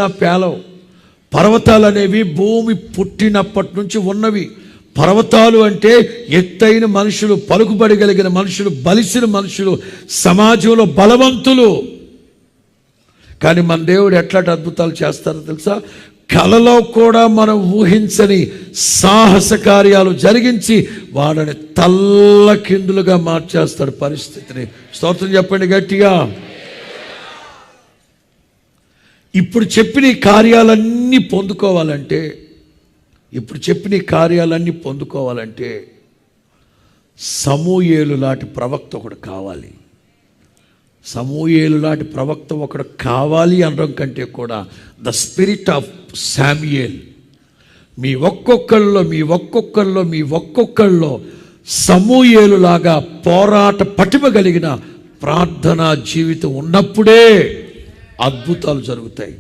పేలవు. పర్వతాలు అనేవి భూమి పుట్టినప్పటి నుంచి ఉన్నవి. పర్వతాలు అంటే ఎత్తైన మనుషులు, పలుకుబడగలిగిన మనుషులు, బలిసిన మనుషులు, సమాజంలో బలవంతులు. కానీ మన దేవుడు ఎట్లాంటి అద్భుతాలు చేస్తారో తెలుసా? కలలో కూడా మనం ఊహించని సాహస కార్యాలు జరిగించి వాళ్ళని తల్లకిందులుగా మార్చేస్తాడు పరిస్థితిని. స్తోత్రం చెప్పండి గట్టిగా. ఇప్పుడు చెప్పిన ఈ కార్యాలన్నీ పొందుకోవాలంటే సమూయేలు లాంటి ప్రవక్త ఒకడు కావాలి. సమూయేలు లాంటి ప్రవక్త ఒకడు కావాలి అనడం కంటే కూడా ద స్పిరిట్ ఆఫ్ శామ్యుయేల్ మీ ఒక్కొక్కళ్ళలో సమూయేలు లాగా పోరాట పటిమ కలిగిన ప్రార్థనా జీవితం ఉన్నప్పుడే అద్భుతాలు జరుగుతాయి.